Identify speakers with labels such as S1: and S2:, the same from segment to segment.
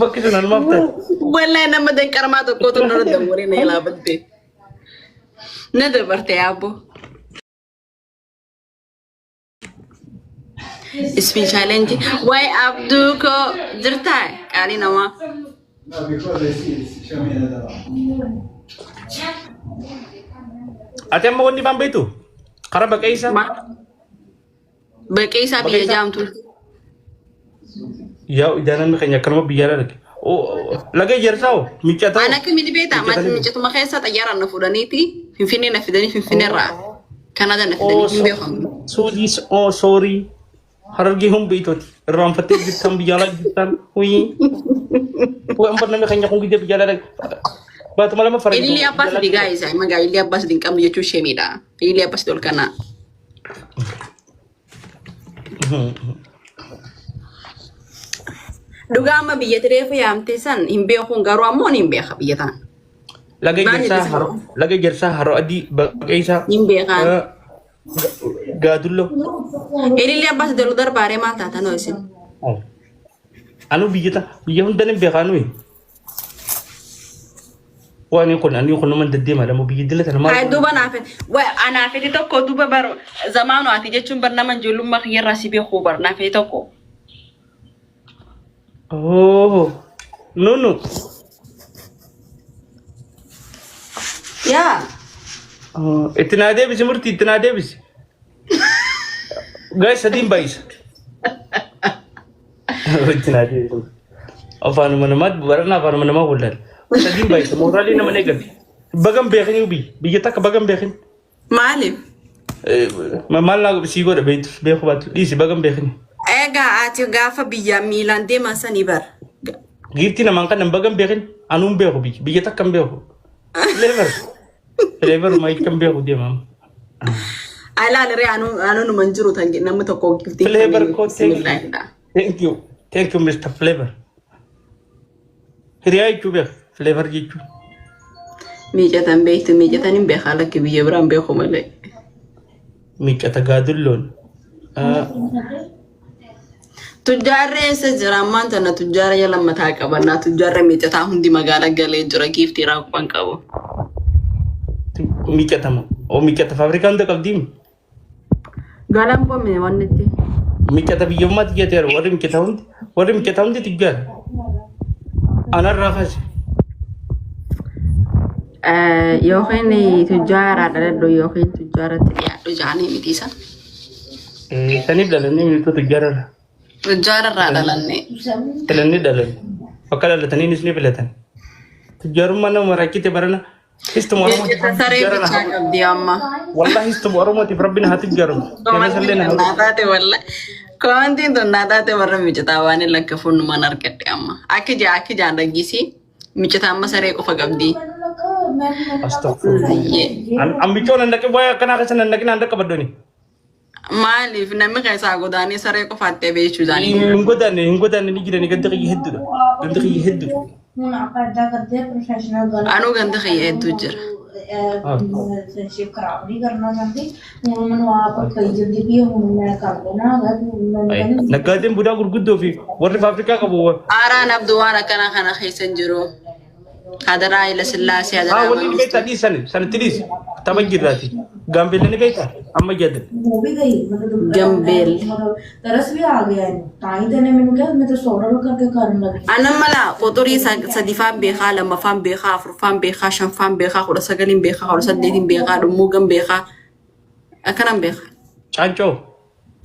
S1: bakit na mafta
S2: wala na maday karamato ko to na damuri na ilabante na dabarte abo speech challenge why abdu ko dirta kali nama
S3: No, because I see Shamina
S1: ate mo ni Bamba itu karena pakai isa
S2: Bakay sabi niya jam tu.
S1: ya jangan makanya kalau biara lagi oh lagi jersau mikir tahu
S2: Anak kami di beta, mati ni jatuh makanya sa tayaran na fudaniti, finfine na finfine ra. Canada na fidani himbe ko.
S1: Sorry haragi hum bito ram fatih bitam biara bitam hui po ang pernah makanya kung gide biara lagi batu malam apa
S2: Ini lihat pas di guys, ay maga lihat pas din kamu ya cushe mida. Ini lihat pas dol kana. Duga ma biya terefa ya amtesan himbe ko ngaro amon himbe ka biyatan.
S1: lagi jersa haro adi bagay sa
S2: Himbe kan.
S1: gadulo
S2: Ini lihat pas dol dar bare mata tano isin.
S1: oh anu biya hunda ni bekanu eh wani kun naman dadde ma da mu biya dilata ma
S2: Ay duba na fe. Wa ana fe to ko duba baro zamanu ati je chumbar naman julum mak yara sibe khubar na fe to ko.
S1: oh no
S2: Ya.
S1: इतना दे बिस मूर्ति इतना दे बिस गए सदीम बाईस इतना दे अफान मन मत वरना अफान मन मा बोलर सदीम बाईस मोराली न मने गन बगम बेखनी उबी बिगे तक बगम बेखन
S2: Malim.
S1: ma mal na sigo da beit be ko bat disi bagam bekhni
S2: Ega ati gafa biya Milan de masani bar.
S1: girti na man kan bagam bekhin anum be ko bi bige tak kam be ko lever mai kam be ko de mam
S2: Ala lere anu no manjuru tangi namuta ko gifti.
S1: flavor ko thank you Mr Flavor Riyai chube flavor ji chu
S2: Mi jatan beitu mi jatan be khala ke biya bram be ko male.
S1: mi kata gadullon
S2: Tujjarre se jiraman tana tujjarre yala mata kabanna tujjarre mi jata hundi magala gale jura gifti ra ko kabo.
S1: mi kata mo o mi kata fabrikan da kabdim
S2: Galam ko me wanniti.
S1: mi kata bi yomat geter warim kata hundi tijjar anar rafas
S2: Yohini tujjara do yohin tujjara tiya do jani mi tisa.
S1: tani dalan ni to tijjar
S2: Tujjara ra dalanne.
S1: telanni dalan pakala latani nisni pelatan tijjar mana marakite barana istumaro
S2: Sare bicha di amma.
S1: wallahi istumaro mati rabbina hatijjarum yana sallena
S2: Nadate walla. Konti to nadate warra mi jata wani lakka funnu manar kette amma. Aki janda gisi mi jata amma sare ko fagabdi.
S1: astagfirullah ambicho nandake boya kana kasan nandake nandaka badoni
S2: Malif nami kaisa godani sare ko fatte be chudani.
S1: ingodane ni gidani gandaki yeheddu
S4: ਹੁਣ ਆਪਾਂ ਇਦਾਂ ਕਰਦੇ ਆ ਪ੍ਰੋਫੈਸ਼ਨਲ ਗੱਲ
S2: Anu ganda khiye tujjar.
S4: Relationship ਖਰਾਬ ਨਹੀਂ ਕਰਨਾ ਚਾਹੁੰਦੀ ਹੁਣ ਮੈਨੂੰ ਆਪ ਕਹੀ ਜਾਂਦੀ ਵੀ ਹੁਣ ਮੈਂ ਕਰ ਲੈਣਾ ਹੈਗਾ ਮੈਨੂੰ ਕਹਿੰਦੀ
S1: nagaden buda gurguddo fi warri afrika kabo
S2: Ara nabduwana kana khisan jiro. Hadara ila sillasi hadara.
S1: wali ni kaita di san tilis tamajirati gambel ni kaita amma jad
S4: ਉਹ ਵੀ ਗਈ ਮਤਲਬ
S2: ਗੰਬੇਲ।
S4: ਤਰਸ ਵੀ ਆ ਗਿਆ ਇਹਨੂੰ ਤਾਂ ਹੀ ਤੇ ਨੇ ਮੈਨੂੰ ਕਿਹਾ ਮੈਂ ਤਾਂ ਸੋਡਰ ਕਰਕੇ ਕਰਨ ਲੱਗੀ
S2: Anamala fotori sadifan be khala mafan be kha afrufan be kha shanfan be kha khura sagalin be kha khura sadetin be kha dumugan be kha akanan be kha
S1: chancho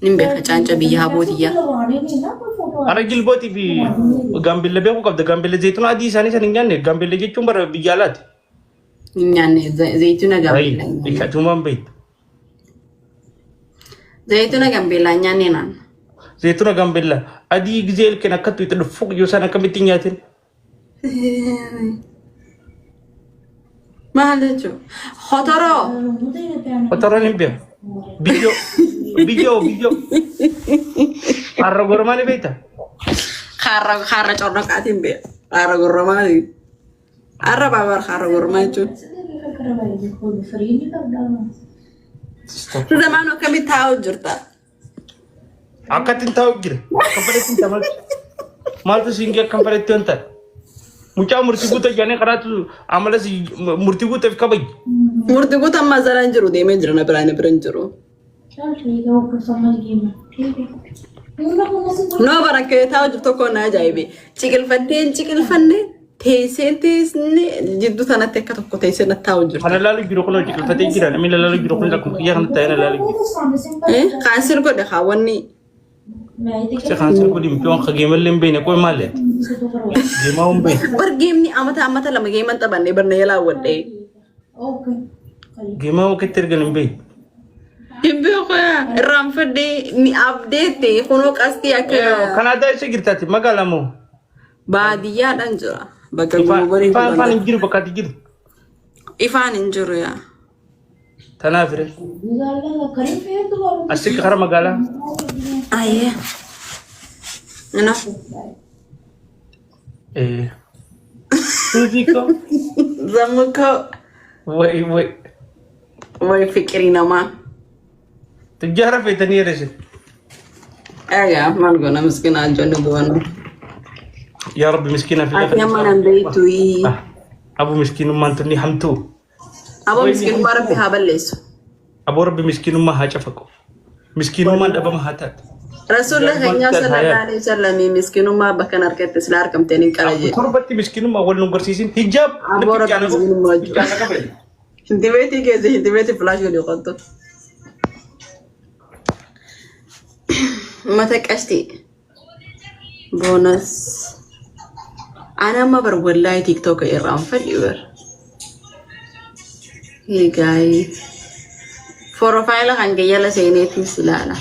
S2: nim be kha chancha biya habotiya.
S4: ਲਵਾਣੀ ਨਹੀਂ ਨਾ ਕੋਈ photo
S1: ara gilboti bi gambel be ko kabda gambel zaytuna adi sani san nyanne gambel je chumbar biyalat
S2: Nyanne zaytuna
S1: ay
S2: gambela.
S1: ikatuman bait
S2: Zaytuna gambela nyanne nan.
S1: zaytuna gambella adi gizel kena katu itu fuk yo sana kamitinyatin
S2: Mahalacho. Khotaro.
S4: ਉਹਦੇ ਨੇ ਪੈਣ
S1: otaran imbe video arro gormani beita
S2: Khara corno katin be. Khara gormani. Arra babar khara gormacho.
S4: ਕਰਵਾਈ ਦੇ ਖੁਦ ਫਰੀ ਨਹੀਂ ਕਰਦਾ
S2: Zamanu kami tao jurta.
S1: akatin tahu gir kampatin tamal مالتو سينجا كم فريت أنت mucaa murtii guutuu jaanii qaraatu amalas murtii guutuu fi kabaj.
S2: Murtii guutuu amma zaraan jiru deemee jira na biraan jiru. Noo barakkee taa'u jirtu tokko na ajaa'ibe. Ciqilfannee teessee jidduu sanatti akka tokko teessee na taa'u jirtu.
S1: Kana laalu jiru kun ciqilfatee jira namni laalu jiru kun lakkuu kiyyaa kan ta'e na laalu jiru.
S2: Kaansir godhe haawwanni.
S1: Se kaansir godhe mitiiwwan kageemallee hin beekne qoy maalee. Geemaa hin beekne.
S2: Bar geemni amata lama geeman taphannee barnee yaalaa wadhee.
S1: Geemaa wakkatti ergan hin beekne.
S2: Hin beeku irraan fadhee ni abdeette kunoo qastii akka.
S1: Kanaadaa isa girtaati magaalaa moo?
S2: Baadiyyaadhaan jira. Bakka gurgurii.
S1: Ifaan hin jiru bakka ati jiru.
S2: Ifaan hin jiru yaa.
S1: Tanaaf ree. Asii kara magaalaa.
S2: Ayyee. Ina.
S1: Suuziko.
S2: Zamuko. Way fikirii namaa.
S1: Tujjaara feetanii reese.
S2: Egaa maal goona miskiina ajoonni bu'annu.
S1: Yaa Rabbi miskiina fi
S2: Ati amma nan beektuyi.
S1: Abu miskiinummaan tunni hamtuu.
S2: Aboo miskiinummaa rabbi haa balleessu.
S1: Aboo Rabbi miskiinummaa haa cafaqu. Miskiinummaan dhabama haa taatu.
S2: Rasuulli keenya sallallahu alaihi wasallam miskiinummaa bakka harkatti sila argamteen hin qara jedhe.
S1: Torbatti miskiinummaa wal nu garsiisin hijaab.
S2: Aboo Rabbi miskiinummaa jiru. Hintibeetii keessa hintibeetii filaash godhe qottu. Mata qasti. Bonus. Ana amma bar wallahi TikTok irraan fadhi bar. Hey guys. Profile kan gayala seeneetii silaala.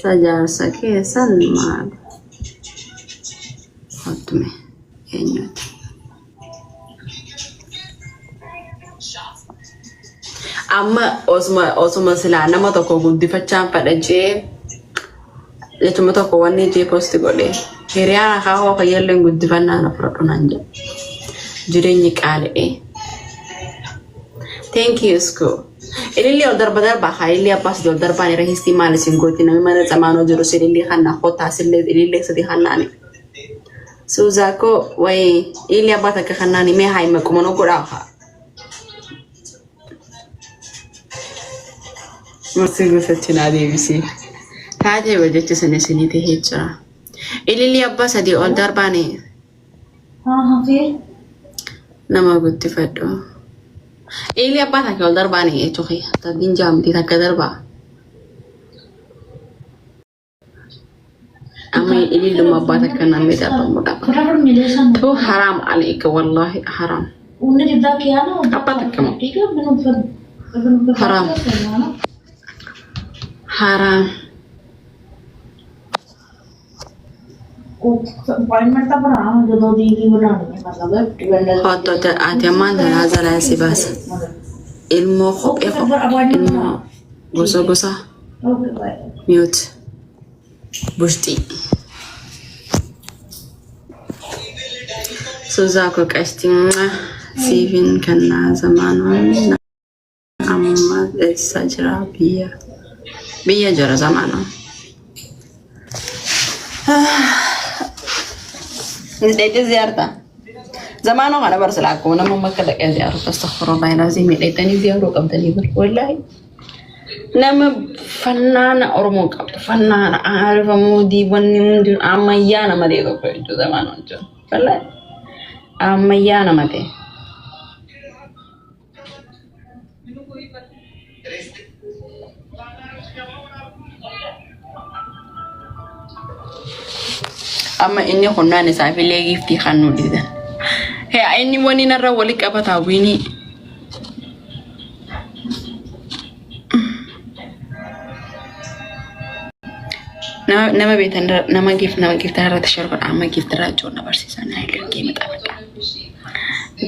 S2: Sajaarsa keessan maal? Hattume eenyuti? Amma osuma silaa nama tokko guddifachaan fadhachee jechuma tokko wanni jee posti godhe. Hiriyaan akaawoo kayyalleen guddifannaa na fudhadhu naan jedhe. Jireenyi qaala'ee. Thank you school. Ilillee ol darba haa illee abbaas ol darbaan irra histii maal isin gooti namni mana xamaanoo jiru ilillee kanna qotaas ilillee sadii kannaani. Suuzaakoo wayi illee abbaas akka kannaani mee haa hima qumanoo godhaa haa. Murtii guuttachi naa deebisee. Taatee wajjachi sana isinii tahee jira. Ilillee abbaas sadii ol darbaani. Nama guddifadhu. Ili apa tak kau darba ni cuci, tadi jam tidak ke darba. Ami ini lama apa tak kena meda pemuda. Tu haram alik wallahi haram. Apa tak kamu? Haram. Haram.
S4: Appointment का बना जो दो दिन की बनानी है मतलब
S2: Hoto ter atiaman dan azala si bas. Ilmu khop ilmu gosa
S4: okay bye
S2: mute. Busti. Suzako casting Sivin kena zamanon amma sajra biya jara zamanon. Ini ziarta. Zamano kana barsalaku nama makala ke ziarta astaghfirullah lazim ini ziaru qabdani bar wallahi. Nama fannana ormo qabd fannana aarifa mudi wanni mundi amayana made do ko zamano jo. Wallahi. Amayana made. Amma inni kunna ne safi le gifti khanu didan he inni woni na rawali qabata wini nama betan nama gift ra tashar amma gift ra jona barsisan na ile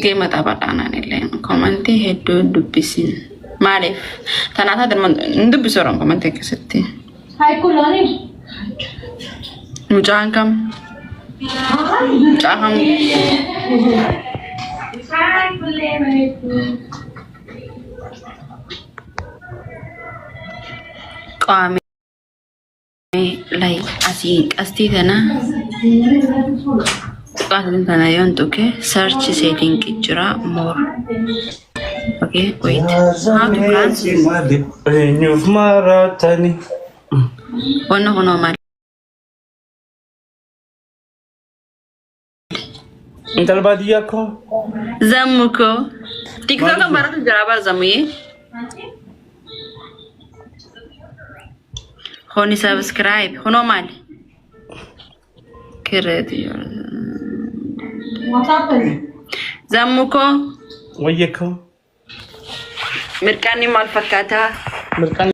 S2: ke mata badana ne le comment heddo dubbisin malef tanata dan ndubbisoron comment ke setti
S4: हाय कुलानी
S2: Mujahan kam. Mujahan. Kami like asik asti dana. Qaatan kana yontu ke search setting jira more. Okay, wait. How to pronounce?
S1: You've maratani.
S2: Ono mal.
S1: Intal badia ko.
S2: Zammuko. TikTok kan baru jarabar zamu ye. Honi subscribe. Hono mal. Kireti.
S4: What happened?
S2: Zammuko.
S1: Wayeko.
S2: Mirkani mal fakata.
S1: Merkan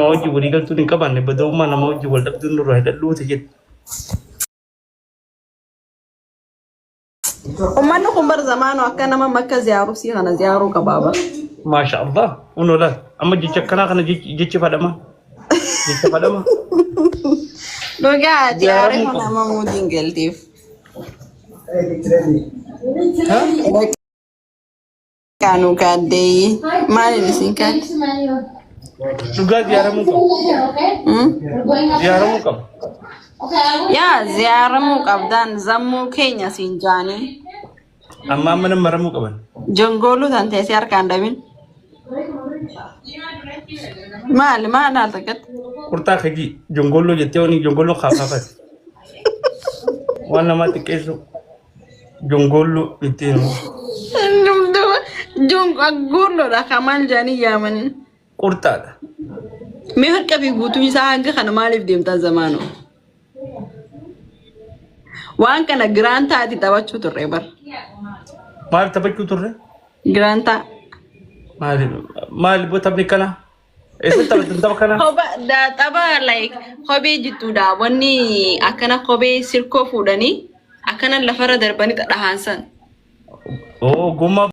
S1: Oji wuri gal tunin kaban ne bado mana moji wal dab dun ro da lu take
S2: Umman kumbar zamano akana ma makka ziyaru si kana ziyaru ka baba.
S1: masha Allah uno la amma ji chakkana kana ji fada ma ji fada ma
S2: Doga diare hona ma mudin geltif. Kanu kadei mali nisinkat.
S1: juga ziaramu kam ziaramu kam
S2: Ya ziaramu kabdan zammu Kenya sinjani.
S1: amma mana maramu kaban
S2: Jongolu tante siar kandamin. Mal takat.
S1: kurta khaji jongollo je tewni jongollo khafa fa wala mati keso jongollo iteno
S2: Jong agurlo da kamal jani yamanin.
S1: kurta da
S2: Me har kabi gutu isa hanga kana malif dimta zamano. Wan kana granta ati tawachu turrebar.
S1: mal tabakku turre
S2: Granta.
S1: mal bo tabni kana esa tab kana
S2: Koba da taba like kobe jitu da wani akana kobe sirko fudani akana lafara darbani ta dahansan.
S1: oh gumma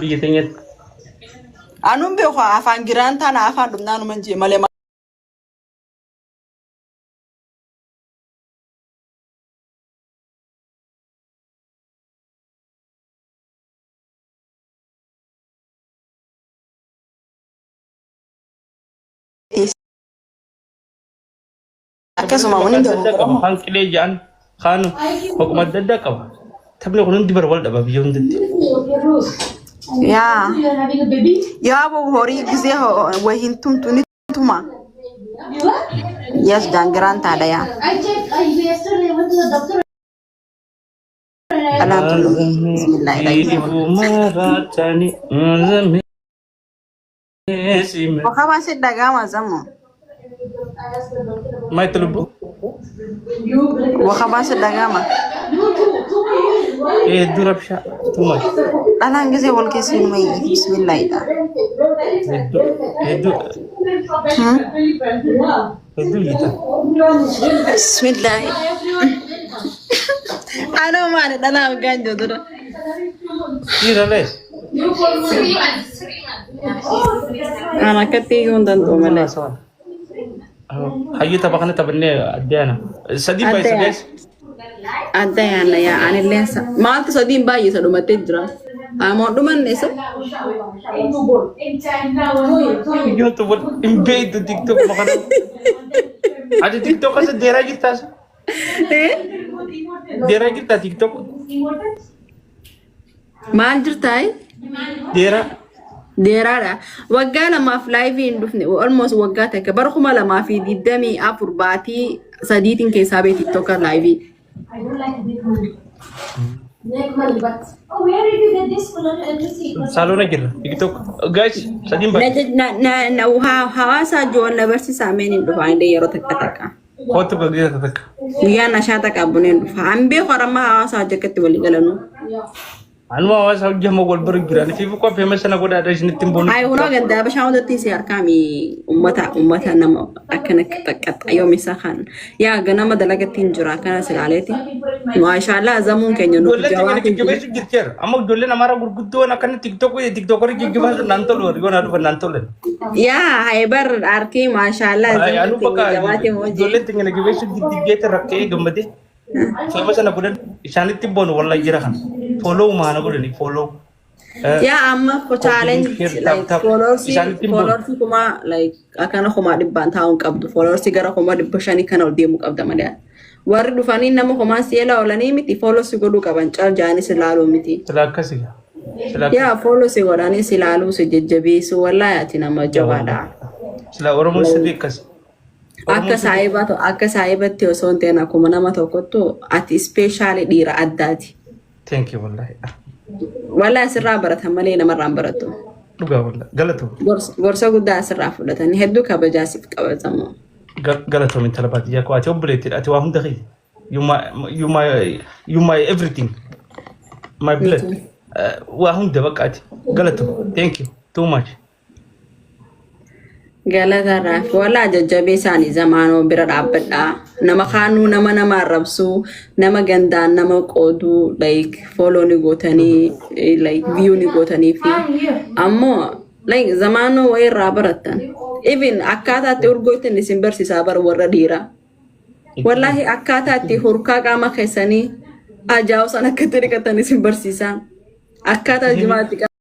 S1: biyetenyet
S2: Anum be ko afan granta na afan dum nanu manje male akasuma wani da
S1: kan kile jan khanu hukuma dadda ka tabne kunun dibar walda ba biyon daddi
S2: ya
S4: You are having a baby?
S2: ya bo hori gize wahin tuni tuma
S4: You are?
S2: yes dan granta da ya
S4: I checked. Yesterday I went to the doctor.
S2: alhamdulillah bismillah
S1: ibu maratani zame sime
S2: ko kaba sai daga mazamu
S1: mai tulubu
S2: ko kaba sai daga ma
S1: durabsha tuma
S2: anan gize walke sin mai bismillah da
S1: edu lita
S2: bismillah ano mane dana ganjo dura
S1: irale
S2: ana kati gundan to mala
S1: hayi tabakana tabanne adana sadi bai sades
S2: ada yana ya ani lesa ma ta sadin bayi sa do mate dra amo do man nesa
S1: yo to bot imbe to tiktok makana ada tiktok asa dera kita dera kita tiktok
S2: mal jirtai
S1: dera
S2: Derada wagana ma live in dufne almost wagata ka barkhuma la ma fi didami afur bati saditin ke sabe tiktok live
S4: I don't like big money. Like money, but where did you get this color? Let me see.
S1: salo na gira tiktok guys sadim ba
S2: na hawasa joon la barsi samen dufa inde yero takataka
S1: hoto ba gira tak
S2: wiya na shata ka bunen dufa ambe kharama hawasa jakati wali galanu
S1: Anu awas aku jam mau bergerak. Fi buka famous na goda ada sini timbun.
S2: Ay huno ganda ba shawo datti si arkami ummata nama akana takat ayo misahan ya gana madalaga tinjura kana sigaleti masha Allah zamun kenya no
S1: Dole tinggal gigibas gitcher. Amak dole namara gurguddo na kan TikTok TikToker gigibas nantol war gona adu nantol.
S2: ya haibar arki masha Allah
S1: Ay anu baka
S2: jawati moji
S1: dole tinggal gigibas gigibas rakke gambade. Famous na goda isani timbun wallahi jirahan. Follow mana goda ni follow.
S2: ya amma ko challenge like followers kuma like akana kuma dibban taun qabdu followers gara kuma dibbashani kana demu qabda mala warri dufani nama kuma siela wala ni miti followers godu qaban car jani silalo miti
S1: Selakasi.
S2: ya followers godani silalo se jejjebi so wallahi atina majawada
S1: Sila oromo sedikas.
S2: akka saayibatti osoo teena kuma nama tokkottu ati specially dhiira addaati
S1: Thank you wallahi.
S2: wallahi sirraa baratan malee namarraan barattu
S1: Dhugaa wallahi galatu.
S2: gorsa guddaa sirraa fudhatanii hedduu kabajaasiif qabatamu
S1: Galatu min talabati ya ko ati obuleti ati wa hunda khi. You my everything. My blood. Wa hunda bakati. Galatu. Thank you too much.
S2: galata raaf wala jajjabe isaanii zamaanoo bira dhaabbadha nama kaanuu nama arrabsu nama gandaan nama qoodu like follow ni gootanii like view ni gootanii fi ammoo like zamaanoo way irraa baratan even akkaataatti urgoitan isin barsiisaa bar warra dhiira wallahi akkaataatti hurkaa qaama keessanii ajaa'u san akka tirikatan isin barsiisaa akkaataa jimaatti